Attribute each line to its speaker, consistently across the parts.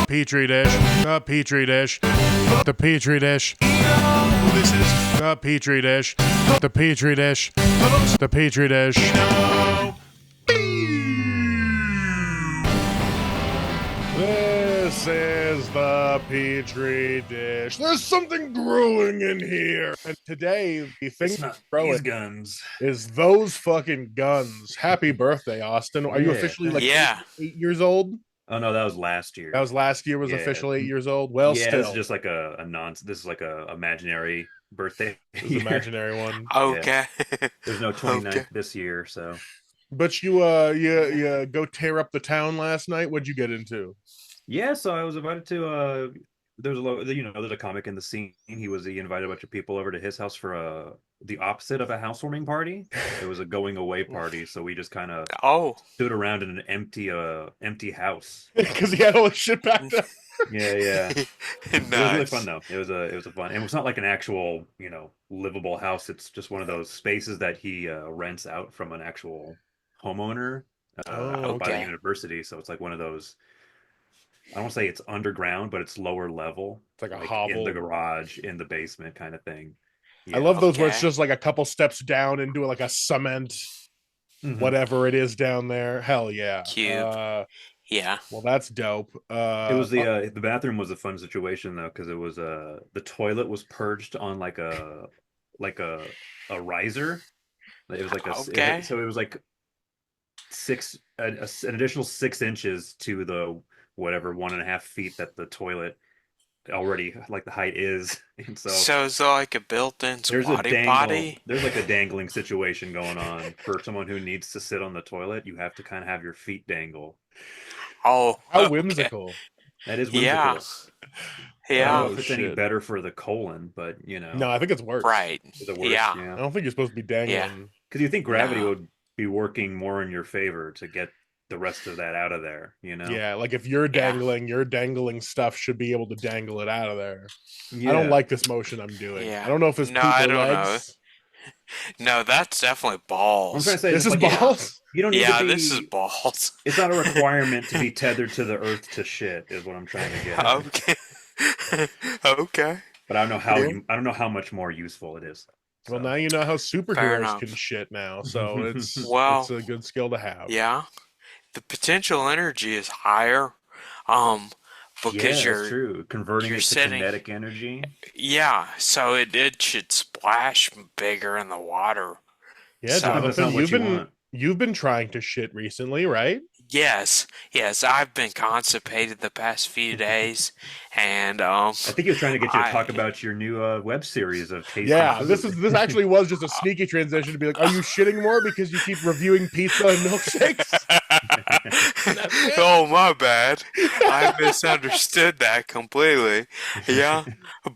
Speaker 1: petri dish, the petri dish, the petri dish.
Speaker 2: This is
Speaker 1: The petri dish, the petri dish, the petri dish. This is the petri dish. There's something growing in here. And today, the thing that's growing
Speaker 2: guns.
Speaker 1: is those fucking guns. Happy birthday, Austin. Are you officially like 8 years old?
Speaker 2: Oh no, that was last year.
Speaker 1: That was last year. Was official 8 years old. Well, still,
Speaker 2: it's just like a this is like a imaginary birthday.
Speaker 1: It's an imaginary one.
Speaker 3: Okay.
Speaker 2: Yeah. There's no 29th this year, so.
Speaker 1: But you go tear up the town last night. What'd you get into?
Speaker 2: Yeah, so I was invited to there's a comic in the scene. He invited a bunch of people over to his house for the opposite of a housewarming party. It was a going away party, so we just kind of stood around in an empty house
Speaker 1: because he had all his shit packed up.
Speaker 2: Yeah.
Speaker 3: Nice.
Speaker 2: It was really fun though. It was a fun, and it's not like an actual livable house. It's just one of those spaces that he rents out from an actual homeowner out by the university. So it's like one of those. I don't want to say it's underground, but it's lower level.
Speaker 1: It's like a hovel
Speaker 2: in the garage, in the basement kind of thing.
Speaker 1: Yeah. I love those where it's just like a couple steps down into like a cement, whatever it is down there. Hell yeah.
Speaker 3: Cube. Yeah.
Speaker 1: Well, that's dope.
Speaker 2: It was the bathroom was a fun situation though, because it was the toilet was perched on like a riser. It was like so it was like an additional 6 inches to the whatever 1.5 feet that the toilet already like the height is, and so
Speaker 3: it's like a built-in squatty potty.
Speaker 2: There's like a dangling situation going on for someone who needs to sit on the toilet. You have to kind of have your feet dangle.
Speaker 3: Oh,
Speaker 1: how whimsical!
Speaker 2: That is whimsical.
Speaker 3: Yeah.
Speaker 2: I don't know if it's any better for the colon, but
Speaker 1: no, I think it's worse.
Speaker 3: Right?
Speaker 2: Is it worse?
Speaker 3: Yeah.
Speaker 1: I don't think you're supposed to be dangling
Speaker 2: because you think gravity would be working more in your favor to get the rest of that out of there,
Speaker 1: Yeah, like if you're dangling, your dangling stuff should be able to dangle it out of there.
Speaker 2: Yeah.
Speaker 1: I don't like this motion I'm doing.
Speaker 3: Yeah.
Speaker 1: I don't know if it's
Speaker 3: I don't
Speaker 1: legs.
Speaker 3: No, that's definitely balls.
Speaker 2: I'm trying to say
Speaker 1: this is balls.
Speaker 2: You don't need to be,
Speaker 3: this is balls.
Speaker 2: It's not a requirement to be tethered to the earth to shit, is what I'm trying to get.
Speaker 3: Okay. Okay.
Speaker 2: But I don't know how much more useful it is. So.
Speaker 1: Well, now you know how superheroes can shit now, so it's it's a good skill to have.
Speaker 3: Yeah. The potential energy is higher, because
Speaker 2: that's true. Converting it to kinetic energy.
Speaker 3: Yeah, so it should splash bigger in the water.
Speaker 1: Yeah, Jonathan, you've been trying to shit recently, right?
Speaker 3: Yes, I've been constipated the past few days, and I
Speaker 2: think he was trying to get you to talk about your new web series of tasting.
Speaker 1: Yeah, this actually was just a sneaky transition to be like, are you shitting more because you keep reviewing pizza and milkshakes?
Speaker 3: Oh, my bad. I misunderstood that completely. Yeah,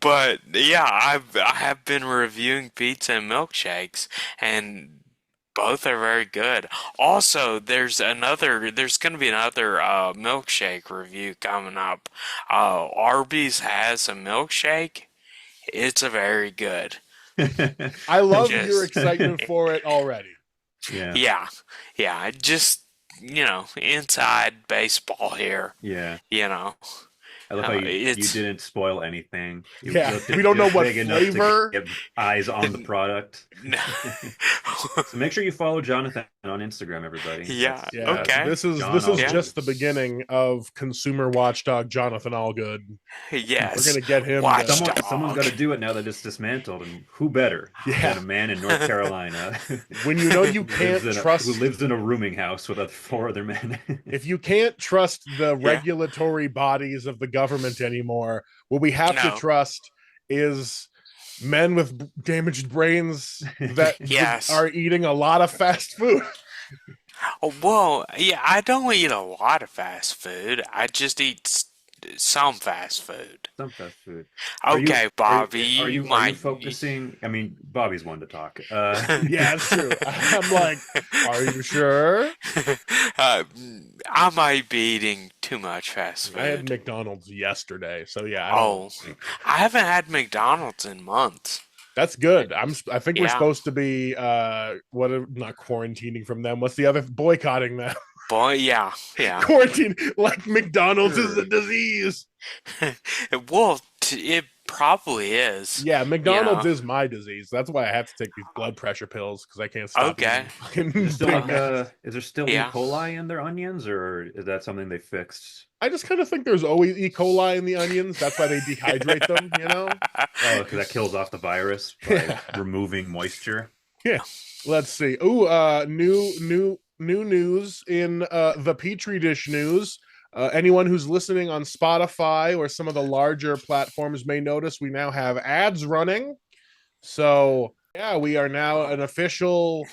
Speaker 3: but yeah, I have been reviewing pizza and milkshakes, and both are very good. Also, there's going to be another milkshake review coming up. Arby's has a milkshake. It's a very good.
Speaker 1: I love your excitement for it already.
Speaker 3: Yeah. Just, inside baseball here.
Speaker 2: Yeah. I love how you didn't spoil anything.
Speaker 1: We don't know what flavor.
Speaker 2: Get eyes on the product. So make sure you follow Jonathan on Instagram, everybody.
Speaker 3: Yeah. Okay.
Speaker 1: This is just the beginning of consumer watchdog Jonathan Allgood.
Speaker 3: Yes.
Speaker 1: We're gonna get him.
Speaker 2: Someone's got to do it now that it's dismantled, and who better than a man in North Carolina
Speaker 1: when you know you can't trust
Speaker 2: who lives in a rooming house with 4 other men.
Speaker 1: If you can't trust the regulatory bodies of the government anymore, what we have to trust is men with damaged brains that are eating a lot of fast food.
Speaker 3: Oh, well, I don't eat a lot of fast food. I just eat some fast food. Okay, Bobby.
Speaker 2: Are you focusing? I mean, Bobby's one to talk.
Speaker 1: Yeah, it's true. I'm like, are you sure?
Speaker 3: I might be eating too much fast food.
Speaker 1: I had McDonald's yesterday, so yeah.
Speaker 3: I haven't had McDonald's in months.
Speaker 1: That's good. I think we're supposed to be not quarantining from them. What's the other? Boycotting them.
Speaker 3: Boy, yeah.
Speaker 1: Quarantine, like McDonald's is a disease.
Speaker 3: Well, it probably is.
Speaker 1: Yeah, McDonald's is my disease. That's why I have to take these blood pressure pills because I can't stop eating.
Speaker 2: Is there still E. coli in their onions, or is that something they fixed?
Speaker 1: I just kind of think there's always E. coli in the onions. That's why they dehydrate them,
Speaker 2: Oh, because that kills off the virus by removing moisture.
Speaker 1: Yeah. Let's see. Ooh, new news in the Petri Dish news. Anyone who's listening on Spotify or some of the larger platforms may notice we now have ads running. So, yeah, we are now an official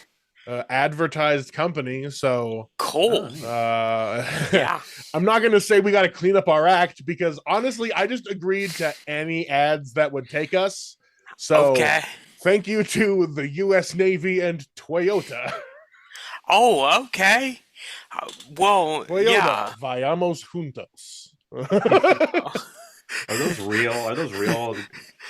Speaker 1: advertised company. So
Speaker 3: cool.
Speaker 1: Yeah. I'm not going to say we got to clean up our act because honestly, I just agreed to any ads that would take us. So thank you to the U.S. Navy and Toyota.
Speaker 3: Oh, okay. Well,
Speaker 1: Toyota, vayamos juntos.
Speaker 2: Are those real?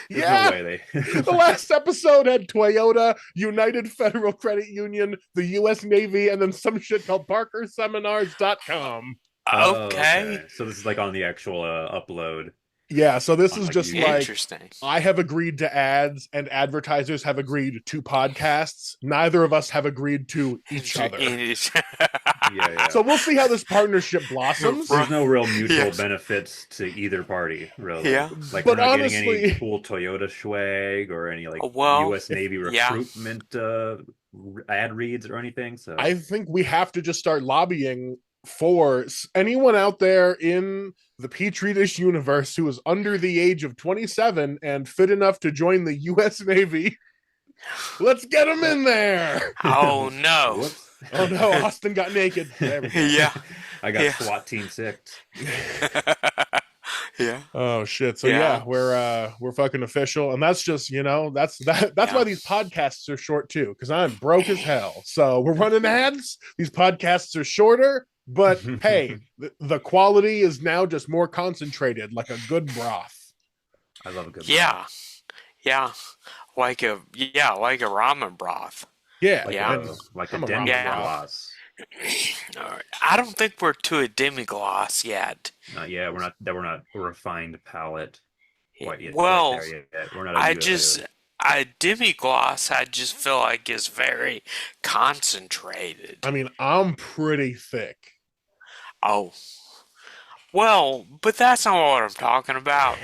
Speaker 1: Yeah.
Speaker 2: No way
Speaker 1: The last episode had Toyota, United Federal Credit Union, the U.S. Navy, and then some shit called ParkerSeminars.com.
Speaker 3: Okay.
Speaker 2: So this is like on the actual upload.
Speaker 1: Yeah, so this is just like,
Speaker 3: interesting.
Speaker 1: I have agreed to ads and advertisers have agreed to podcasts. Neither of us have agreed to each other.
Speaker 2: Yeah.
Speaker 1: So we'll see how this partnership blossoms.
Speaker 2: There's no real mutual benefits to either party, really.
Speaker 3: Yeah.
Speaker 2: Like, we're not getting any cool Toyota swag or any like U.S. Navy recruitment ad reads or anything. So
Speaker 1: I think we have to just start lobbying for anyone out there in the Petri Dish universe who is under the age of 27 and fit enough to join the U.S. Navy. Let's get them in there.
Speaker 3: Oh no.
Speaker 1: Oh no, Austin got naked.
Speaker 3: Yeah.
Speaker 2: I got SWAT Team 6.
Speaker 3: Yeah.
Speaker 1: Oh shit. So yeah, we're fucking official. And that's just, that's why these podcasts are short too, because I'm broke as hell. So we're running ads. These podcasts are shorter. But hey, the quality is now just more concentrated, like a good broth.
Speaker 2: I love a good
Speaker 3: broth. Yeah. Like a ramen broth.
Speaker 1: Yeah.
Speaker 2: Like a demi-glace.
Speaker 3: I don't think we're to a demi-glace yet.
Speaker 2: Not yet. We're not a refined palate quite yet.
Speaker 3: Well,
Speaker 2: we're not
Speaker 3: a demi-glace, I just feel like is very concentrated.
Speaker 1: I mean, I'm pretty thick.
Speaker 3: Oh. Well, but that's not what I'm talking about.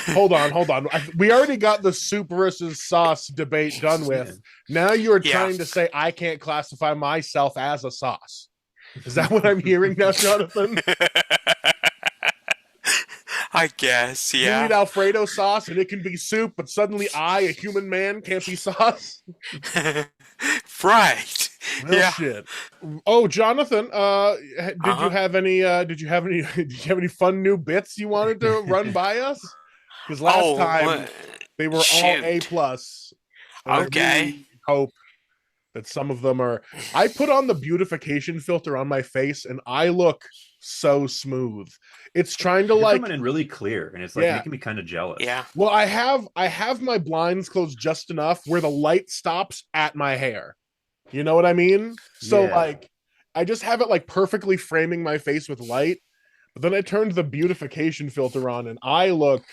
Speaker 1: Hold on. We already got the soup versus sauce debate done with. Now you're trying to say I can't classify myself as a sauce. Is that what I'm hearing now, Jonathan?
Speaker 3: I guess, yeah.
Speaker 1: You eat Alfredo sauce and it can be soup, but suddenly I, a human man, can't be sauce?
Speaker 3: Right.
Speaker 1: Well, shit. Oh, Jonathan, did you have any fun new bits you wanted to run by us? Because last time they were all A+.
Speaker 3: Okay.
Speaker 1: I really hope that some of them are. I put on the beautification filter on my face and I look so smooth. It's trying to
Speaker 2: You're coming in really clear, and it's like making me kind of jealous.
Speaker 3: Yeah.
Speaker 1: Well, I have my blinds closed just enough where the light stops at my hair. You know what I mean? So like, I just have it like perfectly framing my face with light. But then I turned the beautification filter on, and I look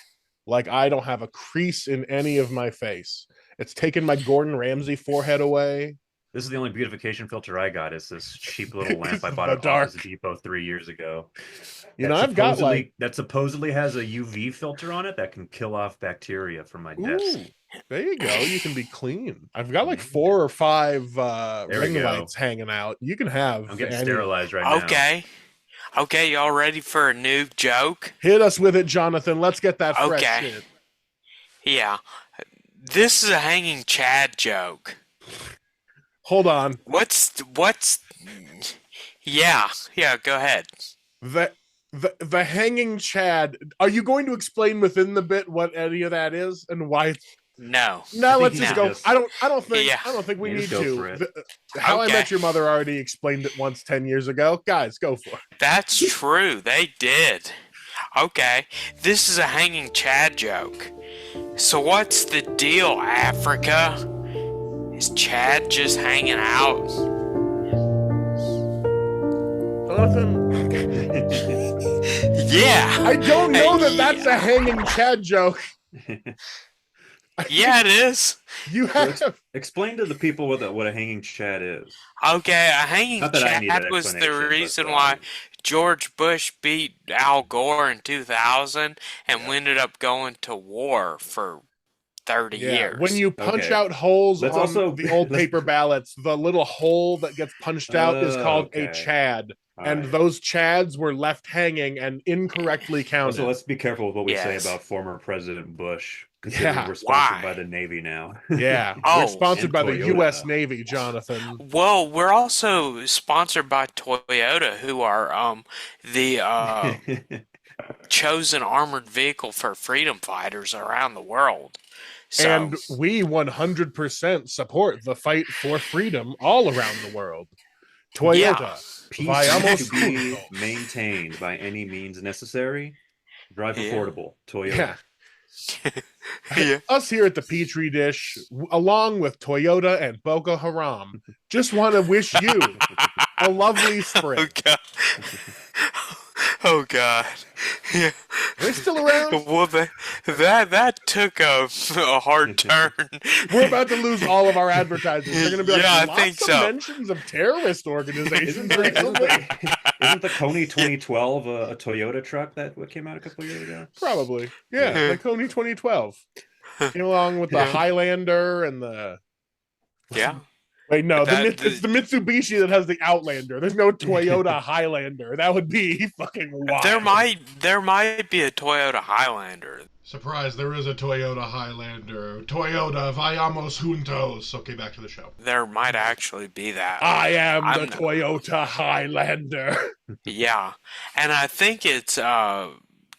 Speaker 1: like I don't have a crease in any of my face. It's taken my Gordon Ramsay forehead away.
Speaker 2: This is the only beautification filter I got. Is this cheap little lamp I bought at Office Depot 3 years ago.
Speaker 1: I've got
Speaker 2: that supposedly has a UV filter on it that can kill off bacteria from my desk.
Speaker 1: There you go. You can be clean. I've got like 4 or 5 ring lights hanging out. You can have.
Speaker 2: I'm getting sterilized right now.
Speaker 3: Okay, y'all ready for a new joke?
Speaker 1: Hit us with it, Jonathan. Let's get that fresh shit.
Speaker 3: Yeah. This is a hanging Chad joke.
Speaker 1: Hold on.
Speaker 3: What's Yeah, go ahead.
Speaker 1: The hanging Chad. Are you going to explain within the bit what any of that is and why it's...
Speaker 3: No,
Speaker 1: let's just go. I don't think we need to. How I Met Your Mother already explained it once 10 years ago. Guys, go for it.
Speaker 3: That's true. They did. Okay, this is a hanging Chad joke. So what's the deal, Africa? Is Chad just hanging out?
Speaker 1: Jonathan?
Speaker 3: Yeah.
Speaker 1: I don't know that that's a hanging Chad joke.
Speaker 3: Yeah, it is.
Speaker 1: You have
Speaker 2: so explain to the people what a hanging Chad is.
Speaker 3: Okay, a hanging Chad was the reason why George Bush beat Al Gore in 2000 and we ended up going to war for 30 years.
Speaker 1: When you punch out holes on the old paper ballots, the little hole that gets punched out is called a Chad. And those Chads were left hanging and incorrectly counted.
Speaker 2: So let's be careful with what we say about former President Bush. Considering we're sponsored by the Navy now.
Speaker 1: Yeah. We're sponsored by the U.S. Navy, Jonathan.
Speaker 3: Well, we're also sponsored by Toyota, who are the chosen armored vehicle for freedom fighters around the world. So,
Speaker 1: and we 100% support the fight for freedom all around the world. Toyota.
Speaker 2: Peace to be maintained by any means necessary. Drive affordable. Toyota.
Speaker 1: Us here at the Petri Dish, along with Toyota and Baca Haram, just want to wish you a lovely spring.
Speaker 3: Oh God! Yeah,
Speaker 1: they're still around.
Speaker 3: Well, that took a hard turn.
Speaker 1: We're about to lose all of our advertising. They're going to be like, I think so. Mentions of terrorist organizations recently.
Speaker 2: Isn't the Coney 2012 a Toyota truck that came out a couple years ago?
Speaker 1: Probably, yeah. The Coney 2012 came along with the Highlander and the Wait, no, it's the Mitsubishi that has the Outlander. There's no Toyota Highlander. That would be fucking wild.
Speaker 3: There might be a Toyota Highlander.
Speaker 1: Surprise, there is a Toyota Highlander. Toyota, vayamos juntos. Okay, back to the show.
Speaker 3: There might actually be that.
Speaker 1: I am the Toyota Highlander.
Speaker 3: Yeah, and I think it's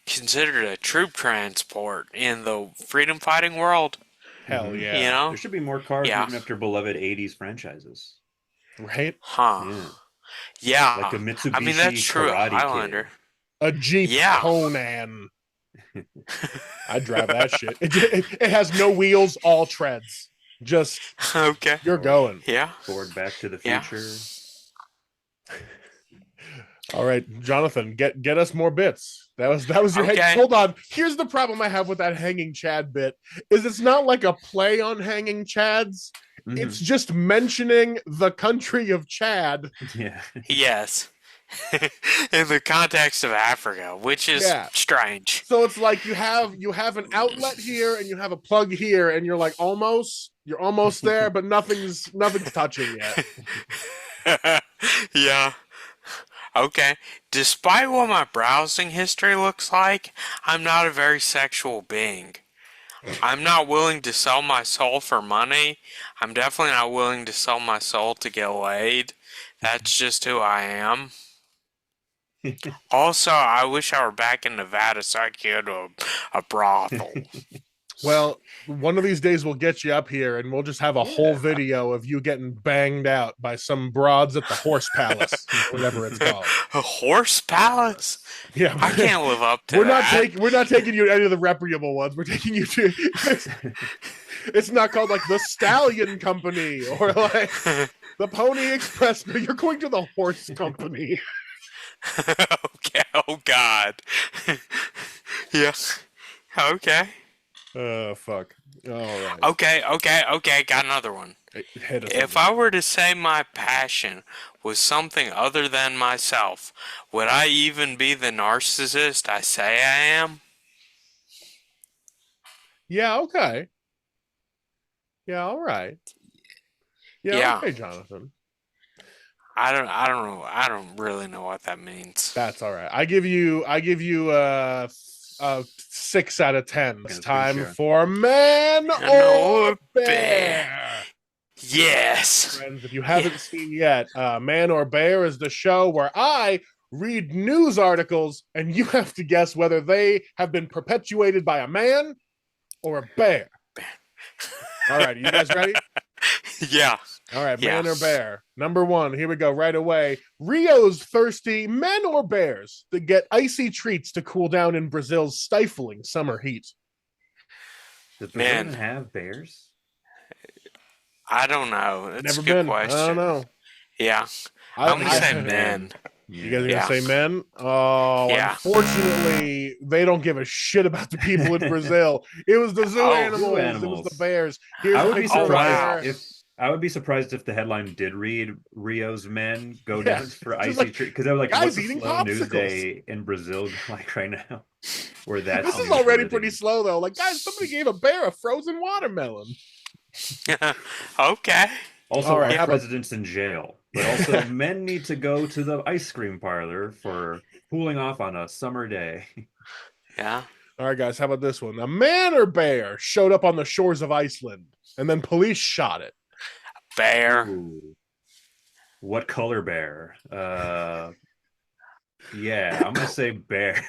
Speaker 3: considered a troop transport in the freedom fighting world.
Speaker 1: Hell yeah.
Speaker 3: You know?
Speaker 2: There should be more cars even after beloved 80s franchises.
Speaker 1: Right?
Speaker 3: Huh. Yeah.
Speaker 2: Like a Mitsubishi
Speaker 3: that's true.
Speaker 2: Highlander.
Speaker 1: A Jeep Conan. I'd drive that shit. It has no wheels, all treads. Just you're going.
Speaker 3: Yeah.
Speaker 2: Ford Back to the Future.
Speaker 1: All right, Jonathan, get us more bits. That was your hold on. Here's the problem I have with that hanging Chad bit is it's not like a play on hanging Chads. Mm-hmm. It's just mentioning the country of Chad.
Speaker 2: Yeah.
Speaker 3: Yes. In the context of Africa, which is strange.
Speaker 1: So it's like you have an outlet here and you have a plug here, and you're like you're almost there, but nothing's touching yet.
Speaker 3: Yeah. Okay. Despite what my browsing history looks like, I'm not a very sexual being. I'm not willing to sell my soul for money. I'm definitely not willing to sell my soul to get laid. That's just who I am. Also, I wish I were back in Nevada so I could go to a brothel.
Speaker 1: Well, one of these days we'll get you up here and we'll just have a whole video of you getting banged out by some broads at the Horse Palace, whatever it's called.
Speaker 3: A Horse Palace?
Speaker 1: Yeah,
Speaker 3: I can't live up to that.
Speaker 1: We're not taking you to any of the reputable ones. We're taking you to. It's not called like the Stallion Company or like the Pony Express. You're going to the Horse Company.
Speaker 3: Okay. Oh God. Yeah. Okay.
Speaker 1: Fuck. All right.
Speaker 3: Okay. Got another one. If I were to say my passion was something other than myself, would I even be the narcissist I say I am?
Speaker 1: Yeah. Okay. Yeah. All right. Yeah. Okay, Jonathan.
Speaker 3: I don't know. I don't really know what that means.
Speaker 1: That's all right. I give you 6 out of 10. It's time for Man or Bear.
Speaker 3: Yes.
Speaker 1: Friends, if you haven't seen yet, Man or Bear is the show where I read news articles and you have to guess whether they have been perpetuated by a man or a bear. All right, you guys ready?
Speaker 3: Yeah.
Speaker 1: All right, Man or Bear. Number 1, here we go right away. Rio's thirsty. Men or bears that get icy treats to cool down in Brazil's stifling summer heat?
Speaker 2: Does Brazil have bears?
Speaker 3: I don't know. It's
Speaker 1: Never
Speaker 3: a good
Speaker 1: been.
Speaker 3: question.
Speaker 1: I don't know.
Speaker 3: Yeah. I'm going to say men.
Speaker 1: You guys are gonna say men? Oh, unfortunately, they don't give a shit about the people in Brazil. It was the zoo animals. It was the bears. Here's
Speaker 2: I would be surprised if the headline did read Rio's men go dance for icy treat, because they're like, what's a slow news day in Brazil like right now? Where that's
Speaker 1: this is already pretty slow though. Like, guys, somebody gave a bear a frozen watermelon.
Speaker 3: Okay.
Speaker 2: Also, our president's in jail, but also men need to go to the ice cream parlor for cooling off on a summer day.
Speaker 3: Yeah.
Speaker 1: All right, guys, how about this one? A man or bear showed up on the shores of Iceland, and then police shot it.
Speaker 3: Bear.
Speaker 2: Ooh. What color bear? Yeah, I'm gonna say bear.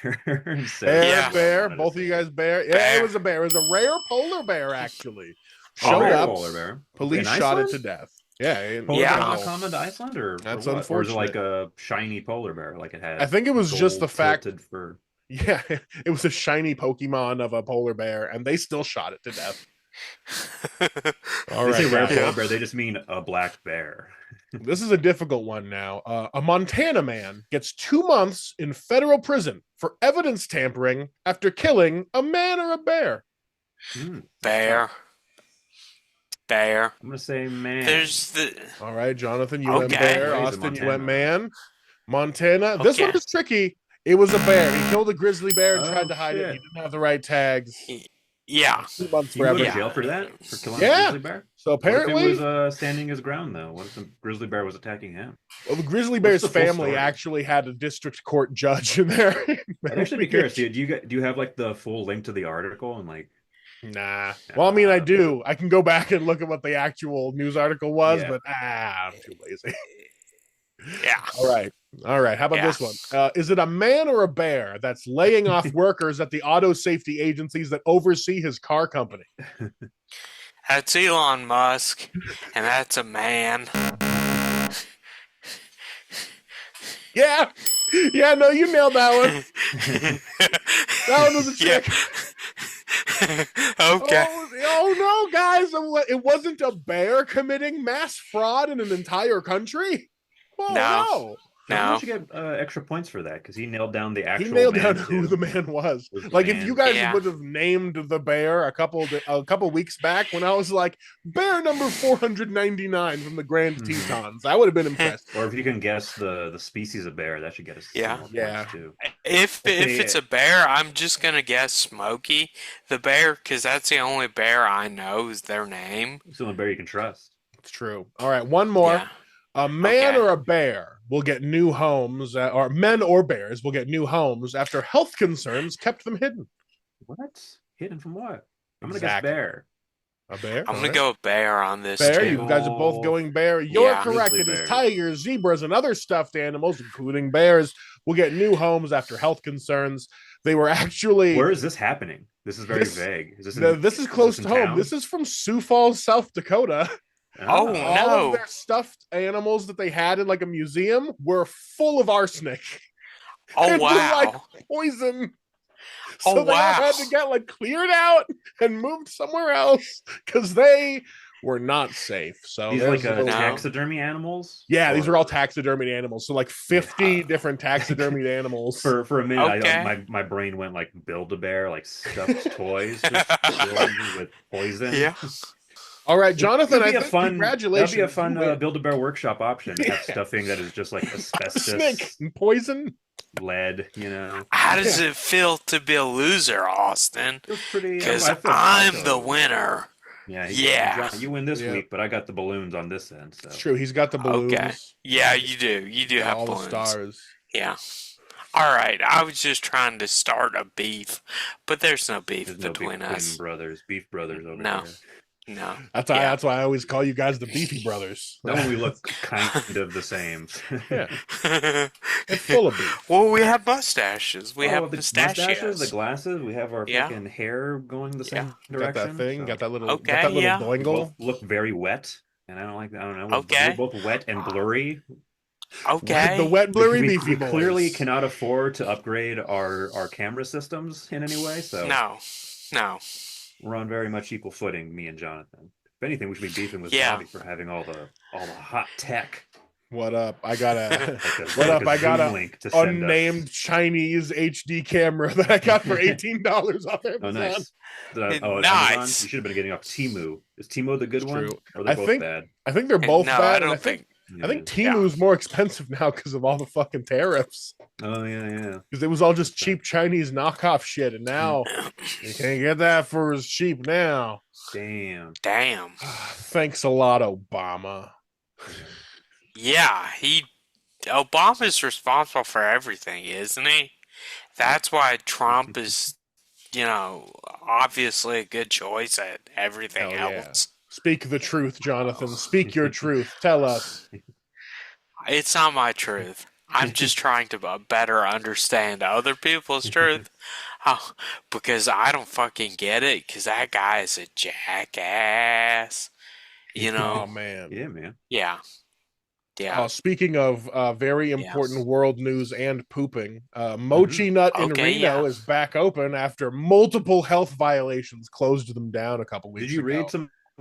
Speaker 1: Bear. Both of you guys, bear. Yeah, bear. It was a bear. It was a rare polar bear, actually. Showed up.
Speaker 2: Polar bear.
Speaker 1: Police shot it to death. Yeah.
Speaker 2: Polar bears not common to Iceland, or
Speaker 1: that's
Speaker 2: what?
Speaker 1: Unfortunate.
Speaker 2: Or is it like a shiny polar bear, like it had?
Speaker 1: I think it was just the fact.
Speaker 2: For...
Speaker 1: Yeah, it was a shiny Pokemon of a polar bear, and they still shot it to death.
Speaker 2: All right, say rare polar bear. They just mean a black bear.
Speaker 1: This is a difficult one now. A Montana man gets 2 months in federal prison for evidence tampering after killing a man or a bear.
Speaker 3: Bear. Bear.
Speaker 2: I'm gonna say man.
Speaker 1: All right, Jonathan, you went bear. Austin, you went man. Montana. This one is tricky. It was a bear. He killed a grizzly bear and tried to hide it. He didn't have the right tags.
Speaker 3: Yeah.
Speaker 1: 2 months
Speaker 2: forever. He went to jail for that? For killing a grizzly bear?
Speaker 1: So apparently
Speaker 2: what if he was standing his ground though? What if the grizzly bear was attacking him?
Speaker 1: Well, the grizzly bear's family actually had a district court judge in there.
Speaker 2: I'd actually be curious. Do you have like the full link to the article and like?
Speaker 1: Nah. Well, I mean, I do. I can go back and look at what the actual news article was, but I'm too lazy.
Speaker 3: Yeah.
Speaker 1: All right. How about this one? Is it a man or a bear that's laying off workers at the auto safety agencies that oversee his car company?
Speaker 3: That's Elon Musk, and that's a man.
Speaker 1: Yeah, no, you nailed that one. That one was a trick.
Speaker 3: Okay.
Speaker 1: Oh no, guys! It wasn't a bear committing mass fraud in an entire country. Oh, no.
Speaker 2: You should get extra points for that because he nailed down the actual.
Speaker 1: He nailed down who the man was. Like if you guys would have named the bear a couple weeks back when I was like bear number 499 from the Grand Tetons, I would have been impressed.
Speaker 2: Or if you can guess the species of bear, that should get us. Too.
Speaker 3: If it's a bear, I'm just gonna guess Smokey the bear because that's the only bear I know is their name.
Speaker 2: It's the only bear you can trust.
Speaker 1: It's true. All right, one more. Yeah. A man or a bear will get new homes, or men or bears will get new homes after health concerns kept them hidden.
Speaker 2: What? Hidden from what? I'm going to guess bear.
Speaker 1: A bear?
Speaker 3: I'm going to go bear on this,
Speaker 1: bear,
Speaker 3: too.
Speaker 1: You guys are both going bear. You're correct. It is tigers, zebras, and other stuffed animals, including bears, will get new homes after health concerns. They were actually...
Speaker 2: Where is this happening? This is very vague.
Speaker 1: This is close to home. This is from Sioux Falls, South Dakota.
Speaker 3: All
Speaker 1: of their stuffed animals that they had in like a museum were full of arsenic.
Speaker 3: Oh, wow.
Speaker 1: Like poison. So they had to get like cleared out and moved somewhere else because they were not safe. So
Speaker 2: these are like taxidermy animals?
Speaker 1: Yeah, these are all taxidermied animals. So like 50 different taxidermied animals.
Speaker 2: For a minute, my brain went like Build-A-Bear, like stuffed toys with poison.
Speaker 3: Yeah.
Speaker 1: All right, Jonathan, congratulations.
Speaker 2: That'd be a fun Build-A-Bear workshop option. Have stuffing that is just like asbestos.
Speaker 1: Snake and poison.
Speaker 2: Lead, you know.
Speaker 3: How does it feel to be a loser, Austin? Because I'm the winner.
Speaker 2: Yeah. You win this week, but I got the balloons on this end. So.
Speaker 1: It's true. He's got the balloons.
Speaker 3: Okay. Yeah, you do. You do have
Speaker 1: all
Speaker 3: balloons.
Speaker 1: The stars.
Speaker 3: Yeah. All right. I was just trying to start a beef, but there's no beef between us.
Speaker 2: Beef brothers over here.
Speaker 3: No.
Speaker 1: That's why I always call you guys the Beefy Brothers.
Speaker 2: That we look kind of the same.
Speaker 1: Yeah. It's full of beef.
Speaker 3: Well, we have mustaches. We have
Speaker 2: the
Speaker 3: pistachios.
Speaker 2: mustaches, the glasses. We have our fucking hair going the same direction.
Speaker 1: Got that thing. Got that little.
Speaker 3: Okay.
Speaker 1: Got that little boingle.
Speaker 2: Look very wet, and I don't like that. I don't know.
Speaker 3: Okay.
Speaker 2: We're both wet and blurry.
Speaker 3: Okay.
Speaker 1: The wet, blurry Beefy boys.
Speaker 2: We clearly cannot afford to upgrade our camera systems in any way. So
Speaker 3: no.
Speaker 2: We're on very much equal footing, me and Jonathan. If anything, we should be beefing with Bobby for having all the hot tech.
Speaker 1: What up? I got a what
Speaker 2: like
Speaker 1: up? I got a
Speaker 2: link to send
Speaker 1: unnamed
Speaker 2: us.
Speaker 1: Chinese HD camera that I got for $18 off Amazon.
Speaker 2: Oh, nice. Amazon.
Speaker 3: Nice.
Speaker 2: You should have been getting off Temu. Is Temu the good
Speaker 1: It's
Speaker 2: one,
Speaker 1: true.
Speaker 2: or they're both bad?
Speaker 1: I think they're both
Speaker 3: No, I
Speaker 1: bad, and
Speaker 3: don't think.
Speaker 1: I think
Speaker 2: Yeah.
Speaker 1: Temu's more expensive now because of all the fucking tariffs.
Speaker 2: Oh yeah.
Speaker 1: Because it was all just cheap Chinese knockoff shit, and now you can't get that for as cheap now.
Speaker 2: Damn.
Speaker 1: Thanks a lot, Obama.
Speaker 3: Yeah, Obama's responsible for everything, isn't he? That's why Trump is, obviously a good choice at everything else.
Speaker 1: Speak the truth, Jonathan. Speak your truth. Tell us.
Speaker 3: It's not my truth. I'm just trying to better understand other people's truth. Because I don't fucking get it, because that guy is a jackass.
Speaker 1: Oh, man.
Speaker 2: Yeah, man.
Speaker 3: Yeah. Yeah.
Speaker 1: Speaking of very important world news and pooping, Mochinut in Reno is back open after multiple health violations closed them down a couple weeks ago.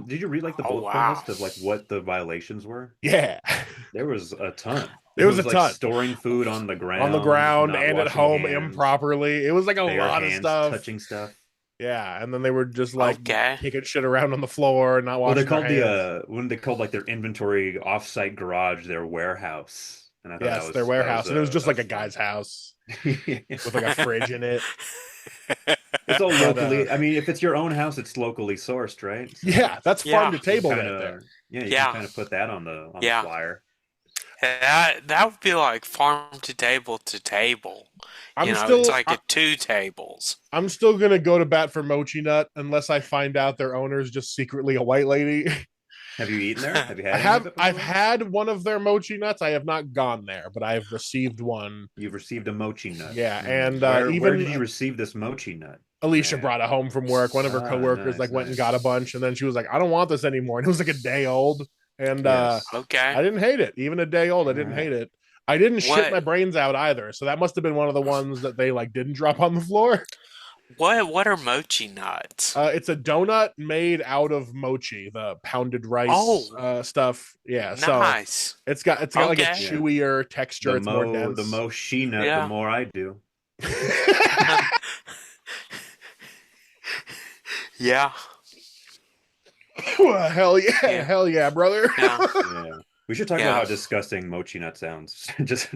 Speaker 2: Did you read like the bullet point list of like what the violations were?
Speaker 1: Yeah.
Speaker 2: There was a ton.
Speaker 1: There was a ton.
Speaker 2: Storing food on the ground.
Speaker 1: And at home improperly. It was like a lot of stuff.
Speaker 2: Touching stuff.
Speaker 1: Yeah, and then they were just like kicking shit around on the floor and not washing their hands.
Speaker 2: When they called like their inventory offsite garage their warehouse. And I thought
Speaker 1: their warehouse. And it was just like a guy's house with like a fridge in it.
Speaker 2: It's all locally. I mean, if it's your own house, it's locally sourced, right? So
Speaker 1: that's farm to table right there.
Speaker 2: Yeah, you can kind of put that on the flyer.
Speaker 3: That would be like farm to table to table. It's like at 2 tables.
Speaker 1: I'm still gonna go to bat for Mochinut unless I find out their owner's just secretly a white lady.
Speaker 2: Have you eaten there? Have you had?
Speaker 1: I've had one of their Mochinuts. I have not gone there, but I have received one.
Speaker 2: You've received a Mochinut.
Speaker 1: Yeah, and
Speaker 2: where did you receive this Mochinut?
Speaker 1: Alicia brought it home from work. One of her coworkers went and got a bunch, and then she was like, "I don't want this anymore." And it was like a day old, and I didn't hate it. Even a day old, I didn't hate it. I didn't shit my brains out either, so that must have been one of the ones that they like didn't drop on the floor.
Speaker 3: What are mochi nuts?
Speaker 1: It's a donut made out of mochi, the pounded rice stuff. Yeah,
Speaker 3: nice.
Speaker 1: So it's got like a chewier texture. It's more dense.
Speaker 2: The mochi nut, the more I do.
Speaker 3: Yeah.
Speaker 1: Well, hell yeah, brother.
Speaker 2: Yeah. We should talk about how disgusting mochi nut sounds.
Speaker 1: Even just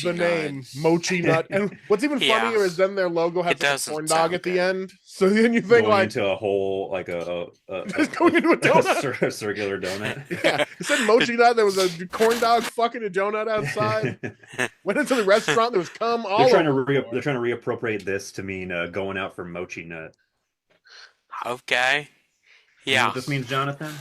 Speaker 1: the name mochi nut. And what's even funnier is then their logo has a corn dog at the end. So then you think
Speaker 2: going into a whole like a
Speaker 1: going into a donut,
Speaker 2: a circular donut.
Speaker 1: Yeah, it said mochi nut. There was a corn dog fucking a donut outside. Went into the restaurant. There was cum all. They're
Speaker 2: trying to reappropriate this to mean going out for mochi nut.
Speaker 3: Okay. Yeah.
Speaker 2: You know what this means, Jonathan?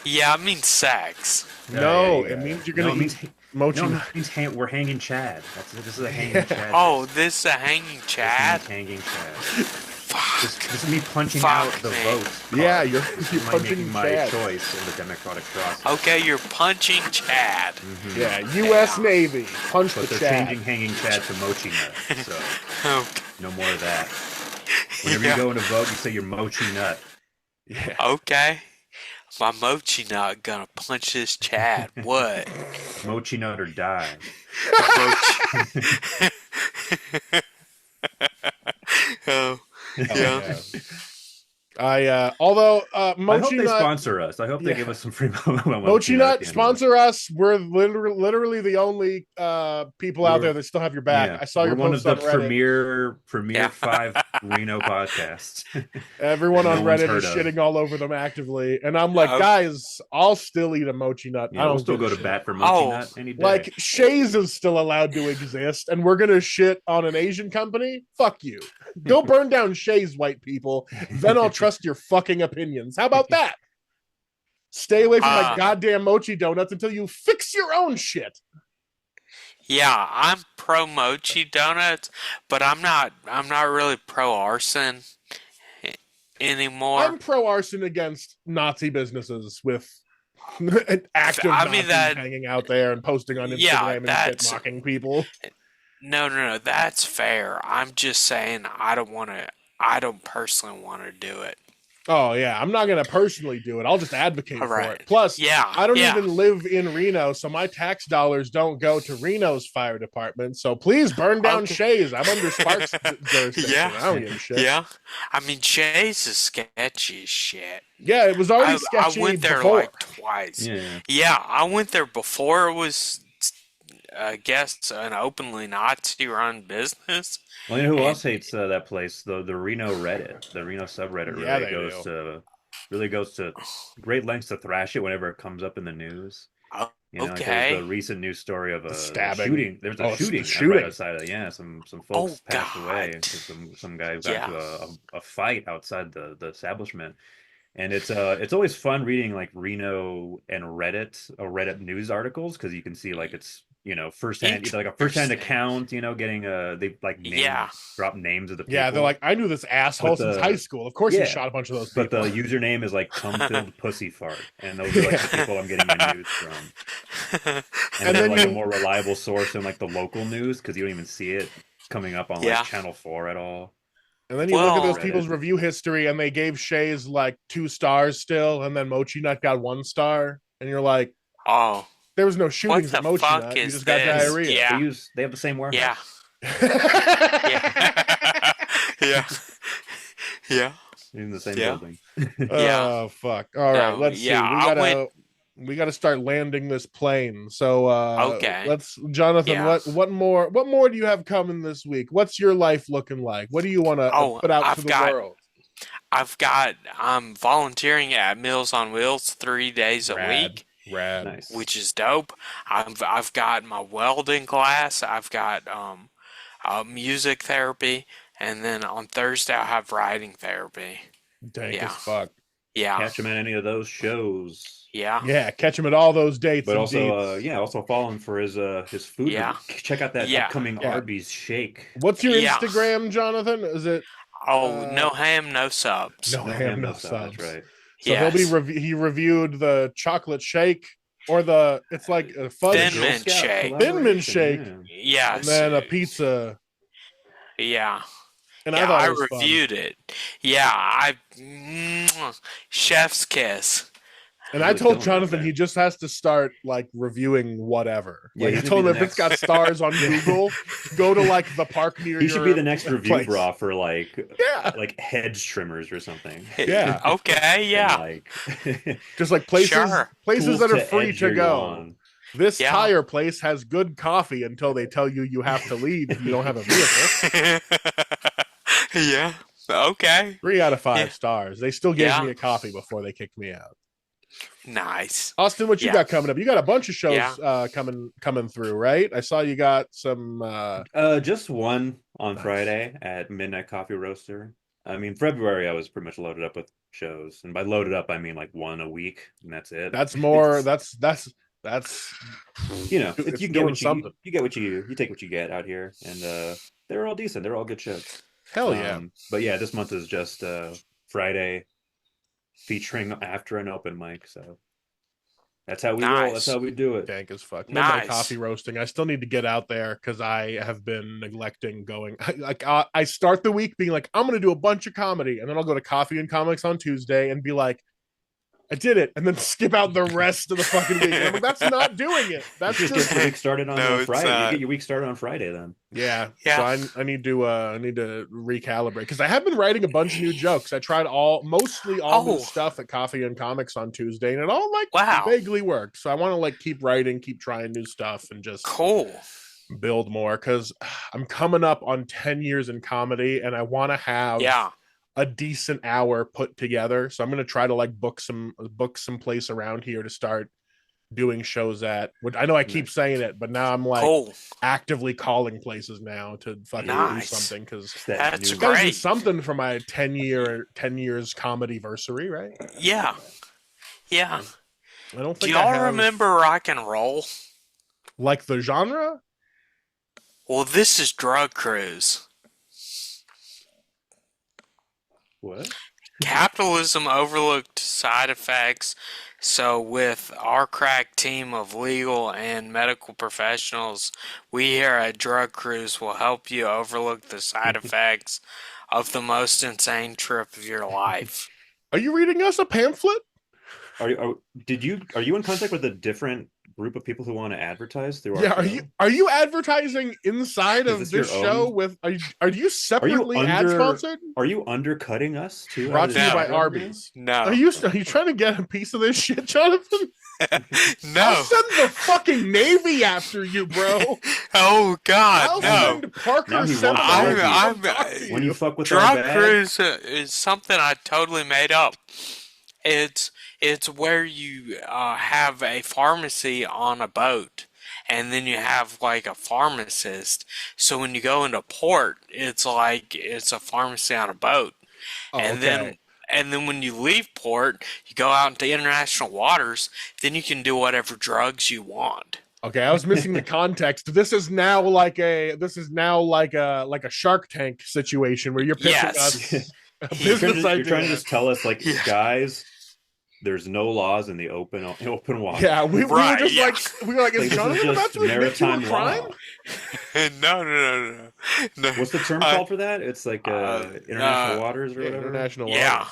Speaker 3: Yeah, it means sex.
Speaker 1: No, it means you're gonna eat mochi.
Speaker 2: No, it means we're hanging Chad. This is a hanging Chad.
Speaker 3: Oh, this is a hanging Chad?
Speaker 2: Hanging Chad.
Speaker 3: Fuck.
Speaker 2: This is me punching out the vote.
Speaker 1: Yeah, you're punching
Speaker 2: my
Speaker 1: Chad.
Speaker 2: choice in the democratic process.
Speaker 3: Okay, you're punching Chad.
Speaker 2: Mm-hmm.
Speaker 1: Yeah, U.S. Navy. Punch the
Speaker 2: Chad. They're changing hanging Chad to mochi nut. So no more of that. Whenever you go in to vote, you say you're mochi nut.
Speaker 1: Yeah.
Speaker 3: Okay. My mochi nut gonna punch this Chad. What?
Speaker 2: Mochi nut or die.
Speaker 3: Yeah.
Speaker 1: Although
Speaker 2: I hope they sponsor us. I hope they give us some free
Speaker 1: Mochi Nut sponsor us. We're literally the only people out there that still have your back. I saw your post on Reddit.
Speaker 2: One of the premier 5 Reno podcasts.
Speaker 1: Everyone on Reddit is shitting all over them actively, and I'm like, guys, I'll still eat a Mochi Nut.
Speaker 2: I'll still go to bat for Mochi Nut any day.
Speaker 1: Like Shays is still allowed to exist, and we're gonna shit on an Asian company? Fuck you. Go burn down Shays, white people. Then I'll trust your fucking opinions. How about that? Stay away from my goddamn mochi donuts until you fix your own shit.
Speaker 3: Yeah, I'm pro mochi donuts, but I'm not really pro arson anymore.
Speaker 1: I'm pro arson against Nazi businesses with active Nazis hanging out there and posting on Instagram and shit mocking people.
Speaker 3: No, that's fair. I'm just saying I don't personally want to do it.
Speaker 1: Oh yeah, I'm not gonna personally do it. I'll just advocate
Speaker 3: All
Speaker 1: for it.
Speaker 3: right.
Speaker 1: Plus,
Speaker 3: Yeah,
Speaker 1: I don't
Speaker 3: yeah.
Speaker 1: even live in Reno, so my tax dollars don't go to Reno's fire department. So please burn down
Speaker 3: Okay.
Speaker 1: Shays. I'm under Sparks jurisdiction.
Speaker 3: Yeah,
Speaker 1: I don't give a shit.
Speaker 3: yeah. I mean, Jay's is sketchy as shit.
Speaker 1: Yeah, it was already
Speaker 3: I
Speaker 1: sketchy
Speaker 3: went there
Speaker 1: before.
Speaker 3: like twice.
Speaker 2: Yeah.
Speaker 3: Yeah, I went there before it was, I guess, an openly Nazi-run business.
Speaker 2: Well, you know who
Speaker 3: And
Speaker 2: else hates that place? The Reno Reddit, the Reno subreddit
Speaker 1: Yeah, they do.
Speaker 2: really goes to great lengths to thrash it whenever it comes up in the news.
Speaker 3: oh,
Speaker 2: You know, like there was the
Speaker 3: okay.
Speaker 2: recent news story of
Speaker 1: The
Speaker 2: a
Speaker 1: stabbing.
Speaker 2: shooting. There was a
Speaker 1: Oh, it's the
Speaker 2: shooting right
Speaker 1: shooting.
Speaker 2: outside of some
Speaker 3: Oh
Speaker 2: folks passed away
Speaker 3: God.
Speaker 2: because some guy got
Speaker 3: Yeah.
Speaker 2: into a fight outside the establishment. And it's always fun reading like Reno and Reddit or Reddit news articles because you can see like it's firsthand either like a firsthand
Speaker 3: Interesting.
Speaker 2: account getting they like
Speaker 3: Yeah.
Speaker 2: drop names of the
Speaker 1: Yeah, they're
Speaker 2: people,
Speaker 1: like, I knew this asshole
Speaker 2: but
Speaker 1: since high
Speaker 2: the
Speaker 1: school. Of course, he
Speaker 2: yeah
Speaker 1: shot a bunch of those
Speaker 2: but the
Speaker 1: people.
Speaker 2: username is like cum filled pussy fart, and those are like the
Speaker 1: Yeah,
Speaker 2: people I'm getting my news from. And
Speaker 1: and
Speaker 2: they're
Speaker 1: then
Speaker 2: like a
Speaker 1: you
Speaker 2: more reliable source than like the local news because you don't even see it coming up on like
Speaker 3: Yeah.
Speaker 2: Channel 4 at all.
Speaker 1: and then you look at
Speaker 2: Just
Speaker 1: those
Speaker 3: Well,
Speaker 2: Reddit.
Speaker 1: people's review history, and they gave Shays like 2 stars still, and then Mochi Nut got 1 star, and you're like,
Speaker 3: oh,
Speaker 1: there was no
Speaker 3: what
Speaker 1: shootings at
Speaker 3: the
Speaker 1: Mochi
Speaker 3: fuck
Speaker 1: Nut. You
Speaker 3: is
Speaker 1: just got
Speaker 2: Yeah,
Speaker 3: this?
Speaker 1: diarrhea.
Speaker 3: Yeah.
Speaker 2: they have the same
Speaker 3: Yeah.
Speaker 2: warehouse.
Speaker 3: Yeah. Yeah. Yeah.
Speaker 2: In the same
Speaker 3: Yeah.
Speaker 2: building.
Speaker 3: Yeah.
Speaker 1: Oh fuck! All right,
Speaker 3: No,
Speaker 1: let's
Speaker 3: yeah,
Speaker 1: see.
Speaker 3: I went
Speaker 1: We gotta start landing this plane. So
Speaker 3: okay.
Speaker 1: let's Jonathan.
Speaker 3: Yeah.
Speaker 1: What more do you have coming this week? What's your life looking like? What do you want to
Speaker 3: Oh,
Speaker 1: put out to the world?
Speaker 3: I'm volunteering at Meals on Wheels 3 days a
Speaker 1: Rad,
Speaker 3: week,
Speaker 1: rad.
Speaker 2: Nice.
Speaker 3: which is dope. I've got my welding class. I've got music therapy, and then on Thursday I have writing therapy.
Speaker 1: Dank as
Speaker 3: Yeah.
Speaker 1: fuck.
Speaker 3: Yeah.
Speaker 2: Catch him at any of those shows.
Speaker 3: Yeah.
Speaker 1: Yeah, catch him at all those dates
Speaker 2: But
Speaker 1: and
Speaker 2: also,
Speaker 1: deets.
Speaker 2: also follow him for his food.
Speaker 3: Yeah.
Speaker 2: Check out that
Speaker 3: Yeah.
Speaker 2: upcoming
Speaker 1: Yeah.
Speaker 2: Arby's shake.
Speaker 1: What's your
Speaker 3: Yeah.
Speaker 1: Instagram, Jonathan? Is it
Speaker 3: Oh, no ham, no subs.
Speaker 1: no
Speaker 2: No
Speaker 1: ham,
Speaker 2: ham,
Speaker 1: no
Speaker 2: no sub.
Speaker 1: subs?
Speaker 2: That's right.
Speaker 1: So he'll be
Speaker 3: Yes.
Speaker 1: he reviewed the chocolate shake or it's like a
Speaker 2: The
Speaker 1: fudge
Speaker 3: Thin
Speaker 2: Girl
Speaker 3: Mint
Speaker 2: Scout
Speaker 3: shake.
Speaker 1: Thin Mint
Speaker 2: collaboration.
Speaker 1: shake,
Speaker 2: Yeah.
Speaker 1: and
Speaker 3: Yes.
Speaker 1: then a pizza.
Speaker 3: Yeah.
Speaker 1: And I
Speaker 3: Yeah,
Speaker 1: thought
Speaker 3: I
Speaker 1: it was fun.
Speaker 3: reviewed it. Yeah, chef's kiss.
Speaker 1: And I
Speaker 2: Really
Speaker 1: told
Speaker 2: killing it
Speaker 1: Jonathan
Speaker 2: there.
Speaker 1: he just has to start like reviewing whatever.
Speaker 2: Yeah,
Speaker 1: Like I
Speaker 2: he should
Speaker 1: told
Speaker 2: be
Speaker 1: him
Speaker 2: the
Speaker 1: if it's got
Speaker 2: next-
Speaker 1: stars on Google, go to like the park near
Speaker 2: He should be
Speaker 1: your
Speaker 2: the next review
Speaker 1: place.
Speaker 2: bra for like
Speaker 1: Yeah,
Speaker 2: hedge trimmers or something.
Speaker 1: Yeah.
Speaker 3: Okay,
Speaker 2: And
Speaker 3: yeah.
Speaker 2: like
Speaker 1: just like places
Speaker 3: Sure.
Speaker 1: places
Speaker 2: tools
Speaker 1: that are
Speaker 2: to
Speaker 1: free
Speaker 2: edge
Speaker 1: to
Speaker 2: your
Speaker 1: go.
Speaker 2: lawn.
Speaker 1: This
Speaker 3: Yeah.
Speaker 1: tire place has good coffee until they tell you have to leave if you don't have a vehicle.
Speaker 3: Yeah. Okay.
Speaker 1: 3 out of 5
Speaker 3: Yeah.
Speaker 1: stars. They still gave
Speaker 3: Yeah.
Speaker 1: me a coffee before they kicked me out.
Speaker 3: Nice.
Speaker 1: Austin, what you
Speaker 3: Yeah.
Speaker 1: got coming up? You got a bunch of shows
Speaker 3: Yeah.
Speaker 1: coming through, right? I saw you got some
Speaker 2: Just one on
Speaker 1: Nice.
Speaker 2: Friday at Midnight Coffee Roaster. I mean, February I was pretty much loaded up with shows, and by loaded up I mean like one a week, and that's it.
Speaker 1: that's more
Speaker 2: It's-
Speaker 1: that's
Speaker 2: you
Speaker 1: it's
Speaker 2: get
Speaker 1: doing
Speaker 2: what
Speaker 1: something.
Speaker 2: you get what you take what you get out here, and they're all decent. They're all good shows.
Speaker 1: Hell yeah.
Speaker 2: But yeah, this month is just Friday featuring after an open mic, so that's how we roll. That's
Speaker 3: Nice.
Speaker 2: how we do it.
Speaker 1: Dank as fuck. Midnight
Speaker 3: Nice.
Speaker 1: coffee roasting. I still need to get out there because I have been neglecting going. I start the week being like, I'm going to do a bunch of comedy, and then I'll go to Coffee and Comics on Tuesday and be like, I did it, and then skip out the rest of the fucking week. And I'm like, that's not doing it. That's
Speaker 2: Just
Speaker 1: just
Speaker 2: get the week started on
Speaker 3: No, it's
Speaker 2: Friday.
Speaker 3: not.
Speaker 2: You get your week started on Friday then.
Speaker 1: yeah.
Speaker 3: Yeah.
Speaker 1: So I need to recalibrate because I have been writing a bunch of new jokes. I tried mostly all new
Speaker 3: Oh.
Speaker 1: stuff at Coffee and Comics on Tuesday, and it all like
Speaker 3: Wow.
Speaker 1: vaguely worked. So I want to like keep writing, keep trying new stuff, and just
Speaker 3: Cool.
Speaker 1: build more because I'm coming up on 10 years in comedy, and I want to have
Speaker 3: Yeah.
Speaker 1: a decent hour put together. So I'm gonna try to like book some place around here to start doing shows at. Which I know I keep
Speaker 2: Nice.
Speaker 1: saying it, but now I'm like
Speaker 3: Cool.
Speaker 1: actively calling places now to fucking
Speaker 3: Nice.
Speaker 1: do something because
Speaker 2: Just that
Speaker 3: That's
Speaker 2: new-
Speaker 1: gotta do
Speaker 3: great.
Speaker 1: something for my 10 years comedy versary, right?
Speaker 3: Yeah. Yeah.
Speaker 1: I don't
Speaker 3: Do
Speaker 1: think I
Speaker 3: y'all
Speaker 1: have,
Speaker 3: remember rock and roll?
Speaker 1: like the genre.
Speaker 3: Well, this is Drug Cruise.
Speaker 2: What?
Speaker 3: Capitalism overlooked side effects. So, with our crack team of legal and medical professionals, we here at Drug Cruise will help you overlook the side effects of the most insane trip of your life.
Speaker 1: Are you reading us a pamphlet?
Speaker 2: Are you in contact with a different group of people who want to advertise through our
Speaker 1: Yeah,
Speaker 2: show?
Speaker 1: are you advertising inside of this show
Speaker 2: own?
Speaker 1: with are you separately ad sponsored?
Speaker 2: Are you undercutting us too?
Speaker 1: Brought to you by Arby's.
Speaker 3: No.
Speaker 1: Are you trying to get a piece of this shit, Jonathan?
Speaker 3: No.
Speaker 1: I'll send the fucking Navy after you, bro.
Speaker 3: Oh God,
Speaker 1: I'll send Parker
Speaker 2: when you fuck with
Speaker 3: Drug Cruise is something I totally made up. It's where you have a pharmacy on a boat, and then you have like a pharmacist. So when you go into port, it's like it's a pharmacy on a boat, and then when you leave port, you go out into international waters. Then you can do whatever drugs you want.
Speaker 1: Okay, I was missing the context. This is now like a Shark Tank situation where you're pitching us a business idea.
Speaker 2: You're trying to just tell us, like, guys, there's no laws in the open water.
Speaker 1: Yeah, we were like, is Jonathan about to admit to a crime?
Speaker 3: No.
Speaker 2: What's the term called for that? It's like international waters or whatever.
Speaker 1: International waters.
Speaker 3: Yeah,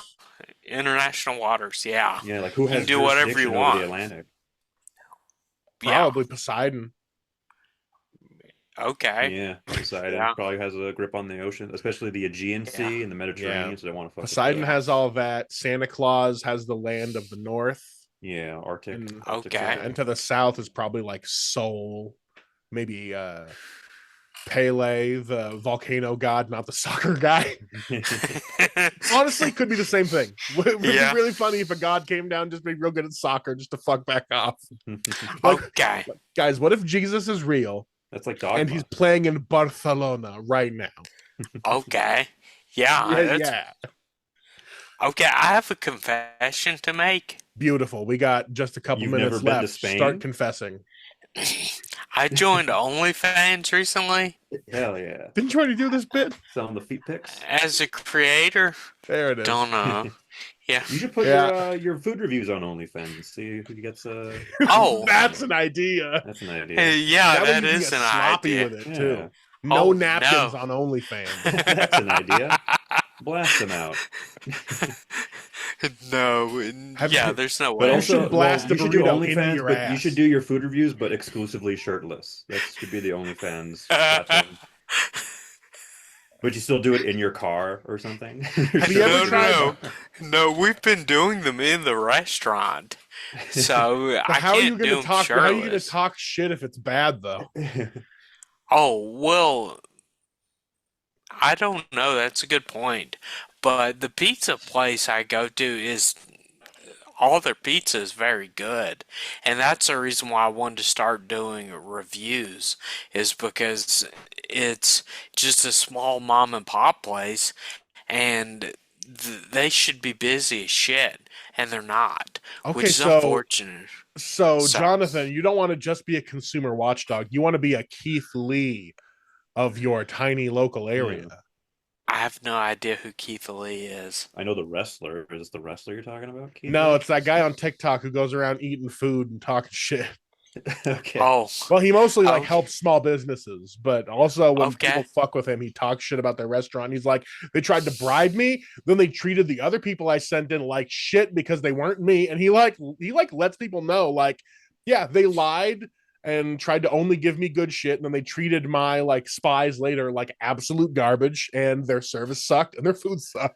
Speaker 3: international waters. Yeah.
Speaker 2: Yeah, like who has
Speaker 3: do whatever you want.
Speaker 2: The Atlantic?
Speaker 1: Probably Poseidon.
Speaker 3: Okay.
Speaker 2: Yeah, Poseidon probably has a grip on the ocean, especially the Aegean Sea and the Mediterranean. So they want to fuck.
Speaker 1: Poseidon has all that. Santa Claus has the land of the north.
Speaker 2: Yeah, Arctic.
Speaker 1: And to the south is probably like Seoul, maybe Pele, the volcano god, not the soccer guy. Honestly, could be the same thing. Would be really funny if a god came down just be real good at soccer just to fuck back off.
Speaker 3: Okay.
Speaker 1: Guys, what if Jesus is real?
Speaker 2: That's like Dogma.
Speaker 1: And he's playing in Barcelona right now.
Speaker 3: Okay. Yeah. Okay, I have a confession to make.
Speaker 1: Beautiful. We got just a couple minutes left. Start confessing.
Speaker 3: I joined OnlyFans recently.
Speaker 2: Hell yeah.
Speaker 1: Didn't you already do this bit?
Speaker 2: Selling the feet pics?
Speaker 3: As a creator.
Speaker 1: There it is.
Speaker 3: Don't know. Yeah.
Speaker 2: You should put your food reviews on OnlyFans. See who gets
Speaker 3: Oh,
Speaker 1: that's an idea.
Speaker 2: That's an idea.
Speaker 3: Yeah, that is an idea.
Speaker 1: With it too. No napkins on OnlyFans.
Speaker 2: That's an idea. Blast them out.
Speaker 3: There's no way.
Speaker 2: But also,
Speaker 1: you should do OnlyFans,
Speaker 2: but you should do your food reviews, but exclusively shirtless. That should be the OnlyFans. But you still do it in your car or something?
Speaker 1: Have you ever tried?
Speaker 3: No, we've been doing them in the restaurant. So
Speaker 1: how are you going to talk shit if it's bad though?
Speaker 3: Oh, well, I don't know. That's a good point. But the pizza place I go to is all their pizza is very good. And that's the reason why I wanted to start doing reviews, is because it's just a small mom and pop place and they should be busy as shit, and they're not, which is unfortunate.
Speaker 1: So, Jonathan, you don't want to just be a consumer watchdog. You want to be a Keith Lee of your tiny local area.
Speaker 3: I have no idea who Keith Lee is.
Speaker 2: I know the wrestler. Is this the wrestler you're talking about, Keith?
Speaker 1: No, it's that guy on TikTok who goes around eating food and talking shit.
Speaker 2: Okay.
Speaker 3: Oh.
Speaker 1: Well, he mostly helps small businesses, but also when people fuck with him, he talks shit about their restaurant. He's like, they tried to bribe me, then they treated the other people I sent in like shit because they weren't me. And he lets people know, like, yeah, they lied and tried to only give me good shit, and then they treated my like spies later like absolute garbage, and their service sucked and their food sucked.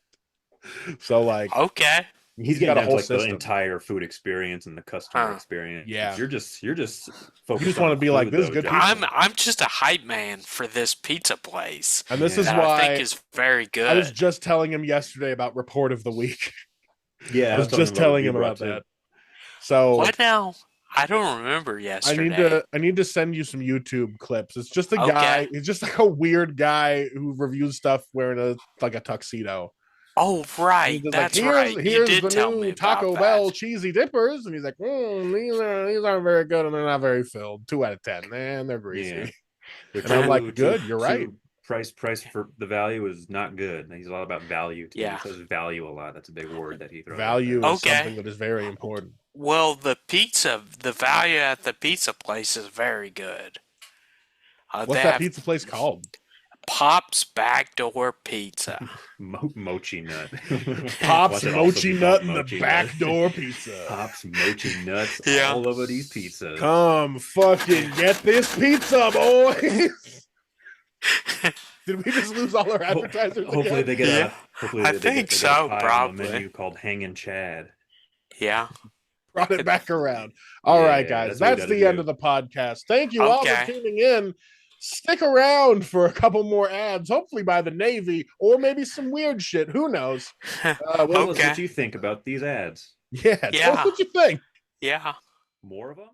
Speaker 1: So like,
Speaker 3: okay,
Speaker 2: he's got a whole system. The entire food experience and the customer experience.
Speaker 1: Yeah,
Speaker 2: you're just focused.
Speaker 1: You just want to be like, this is good.
Speaker 3: I'm just a hype man for this pizza place,
Speaker 1: and this is why
Speaker 3: I think is very good.
Speaker 1: I was just telling him yesterday about report of the week.
Speaker 2: Yeah,
Speaker 1: I was just telling him about that. So
Speaker 3: what now? I don't remember yesterday.
Speaker 1: I need to send you some YouTube clips. It's just a guy. It's just like a weird guy who reviews stuff wearing a tuxedo.
Speaker 3: Oh right, that's right.
Speaker 1: Here's the new Taco Bell cheesy dippers, and he's like, these aren't very good, and they're not very filled. 2 out of 10, man, they're greasy. Yeah. And I'm like, good, you're right.
Speaker 2: Price for the value is not good. He's a lot about value. He says value a lot. That's a big word that he throws.
Speaker 1: Value is something that is very important.
Speaker 3: Well, the value at the pizza place is very good.
Speaker 1: What's that pizza place called?
Speaker 3: Pop's Backdoor Pizza.
Speaker 2: Mochinut.
Speaker 1: Pop's Mochinut and the Backdoor Pizza.
Speaker 2: Pop's Mochinuts all over these pizzas.
Speaker 1: Come fucking get this pizza, boys. Did we just lose all our advertisers?
Speaker 2: Hopefully they get a. Hopefully
Speaker 3: I think so. Probably
Speaker 2: a menu called Hangin' Chad.
Speaker 3: Yeah.
Speaker 1: Brought it back around. All right, guys. That's the end of the podcast. Thank you all for tuning in. Stick around for a couple more ads, hopefully by the Navy, or maybe some weird shit. Who knows?
Speaker 2: Tell us what you think about these ads.
Speaker 1: Tell us what you think.
Speaker 3: Yeah.
Speaker 2: More of them?